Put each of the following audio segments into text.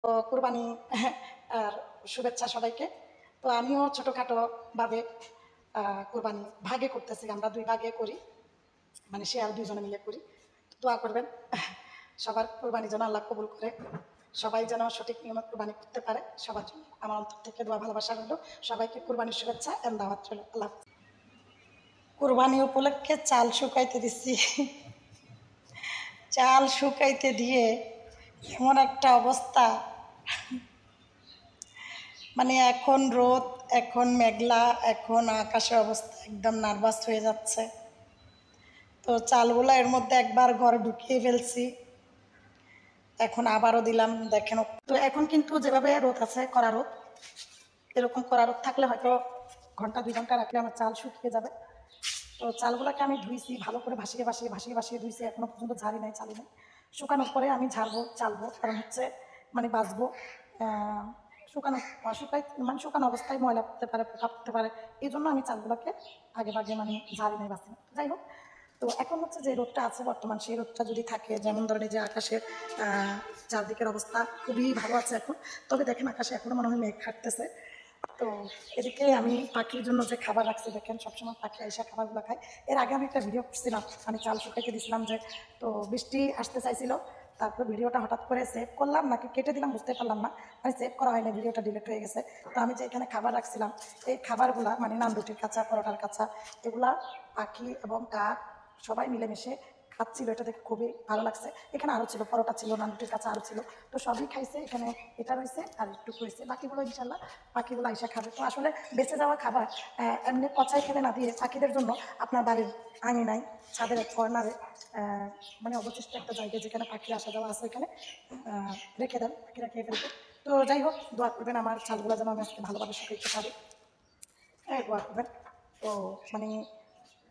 তো কুরবানি আর শুভেচ্ছা সবাইকে। তো আমিও ছোটোখাটোভাবে কুরবানি ভাগে করতেছি, আমরা 2 ভাগে করি, মানে শেয়ার 2 জনে মিলে করি। তো দোয়া করবেন সবার কুরবানি যেন আল্লাহ কবুল করে, সবাই যেন সঠিক নিয়মে কুরবানি করতে পারে। সবার জন্য আমার অন্তর থেকে দোয়া ভালোবাসা রইল। সবাইকে কুরবানির শুভেচ্ছা এন্ড দাওয়াত রইল। আল্লাহ হাফেজ। কুরবানি উপলক্ষে চাল শুকাইতে দিচ্ছি। চাল শুকাইতে দিয়ে এমন একটা অবস্থা, মানে এখন রোদ, এখন মেঘলা, এখন আকাশের অবস্থা একদম নার্ভাস হয়ে যাচ্ছে। তো চালগুলো এর মধ্যে একবার ঘরে ঢুকিয়ে ফেলছি, এখন আবারও দিলাম। দেখেন, তো এখন কিন্তু যেভাবে রোদ আছে, কড়া রোদ, এরকম কড়া রোদ থাকলে হয়তো ঘন্টা 2 ঘন্টা রাখলে আমার চাল শুকিয়ে যাবে। তো চালগুলোকে আমি ধুইছি ভালো করে, ভাসিয়ে ধুইছি, এখনো পর্যন্ত ঝাড়ি নাই, চালি নাই। শুকানোর পরে আমি ঝাড়বো, চালবো, কারণ হচ্ছে মানে বাঁচবো। শুকানো অবস্থায় ময়লা পড়তে পারে, পোকা পড়তে পারে, এই জন্য আমি চালগুলোকে আগে ভাগে মানে ঝাড়ি নেই, বাঁচি না। যাই হোক, তো এখন হচ্ছে যে রোদটা আছে বর্তমান, সেই রোদটা যদি থাকে, যেমন ধরেন যে আকাশের চারদিকের অবস্থা খুবই ভালো আছে এখন। তবে দেখেন আকাশে এখনো মনে হয় মেঘ খাটতেছে। তো এদিকে আমি পাখির জন্য যে খাবার রাখছি, দেখেন সবসময় পাখি এসে খাবারগুলো খায়। এর আগে আমি একটা ভিডিও করছিলাম, আমি চাল শুকাইতে দিয়েছিলাম যে, তো বৃষ্টি আসতে চাইছিল, তারপর ভিডিওটা হঠাৎ করে সেভ করলাম নাকি কেটে দিলাম বুঝতে পারলাম না, মানে সেভ করা হয়নি, ভিডিওটা ডিলিট হয়ে গেছে। তো আমি যে এখানে খাবার রাখছিলাম, এই খাবারগুলা মানে নানরুটির কাঁচা, পরোটার কাঁচা, এগুলা পাখি এবং কাক সবাই মিলেমিশে খাচ্ছিল, এটা দেখে খুবই ভালো লাগছে। এখানে আরও ছিল, পরোটা ছিল, নানরুটির কাঁচা আরও ছিল, তো সবই খাইছে। এখানে এটা রয়েছে আর একটু রয়েছে, বাকিগুলো ইনশাল্লাহ পাখিগুলো আইসা খাবে। তো আসলে বেঁচে যাওয়া খাবার এমনি পচাই ফেলে না দিয়ে পাখিদের জন্য আপনার বাড়ির আঙিনায়, ছাদের এক কর্নারে, মানে অবশিষ্ট একটা জায়গায় যেখানে পাখি আসা যাওয়া আছে, ওইখানে রেখে দেন, পাখিরা খেয়ে ফেলবে। তো যাই হোক, দোয়া করবেন আমার চালগুলো যেন আমি আজকে ভালোভাবে শুকাইতে পারি। হ্যাঁ, দোয়া করবেন। তো মানে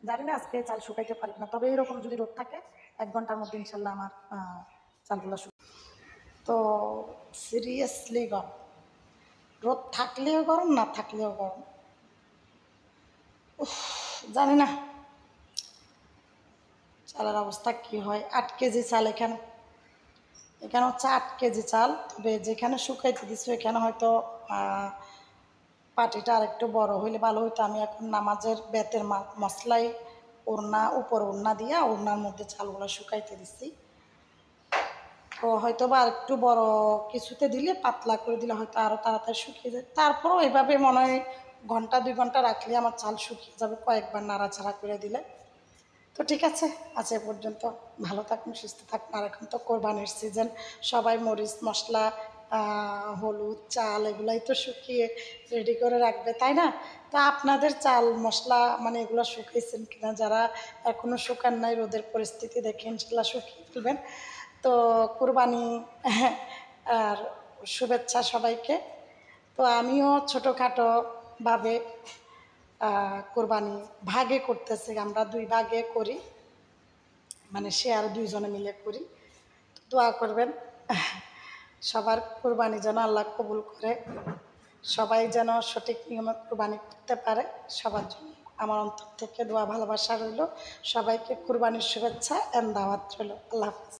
জানি না আজকে চাল শুকাইতে পারি না, তবে এরকম যদি রোদ থাকে 1 ঘন্টার মধ্যে ইনশাল্লাহ আমার চালগুলো তো সিরিয়াসলি গরম, রোদ থাকলেও গরম, না থাকলেও গরম। জানি না চালের অবস্থা কি হয়। 8 কেজি চাল এখানে, এখানে হচ্ছে 8 কেজি চাল। তবে যেখানে শুকাইতে দিচ্ছি এখানে হয়তো পাটিটা আরেকটু বড় হইলে ভালো হইতো। আমি এখন নামাজের বেতের মশলাই ওড়না, উপর ওড়না দিয়া ওড়নার মধ্যে চালগুলো শুকাইতে দিচ্ছি। তো হয়তো বা আরেকটু বড় কিছুতে দিলে, পাতলা করে দিলে হয়তো আরও তাড়াতাড়ি শুকিয়ে যায়। তারপরেও এভাবে মনে হয় ঘন্টা 2 ঘন্টা রাখলে আমার চাল শুকিয়ে যাবে, কয়েকবার নাড়াচাড়া করে দিলে। তো ঠিক আছে, আজ এ পর্যন্ত। ভালো থাকুন, সুস্থ থাকুন। আর এখন তো কোরবানির সিজন, সবাই মরিচ মশলা, হলুদ, চাল এগুলাই তো শুকিয়ে রেডি করে রাখবে, তাই না? তো আপনাদের চাল মশলা মানে এগুলো শুকিয়েছেন কিনা, যারা এখনও শুকান নাই, রোদের পরিস্থিতি দেখে ইনশাল্লাহ শুকিয়ে ফেলবেন। তো কুরবানি আর শুভেচ্ছা সবাইকে। তো আমিও ছোটোখাটোভাবে কোরবানি ভাগে করতেছি, আমরা 2 ভাগে করি, মানে শেয়ার 2 জনে মিলে করি। দোয়া করবেন সবার কোরবানি যেন আল্লাহ কবুল করে, সবাই যেন সঠিক নিয়মে কোরবানি করতে পারে। সবার জন্য আমার অন্তর থেকে দোয়া ভালোবাসা রইল। সবাইকে কোরবানির শুভেচ্ছা এন্ড দাওয়াত রইল। আল্লাহ হাফেজ।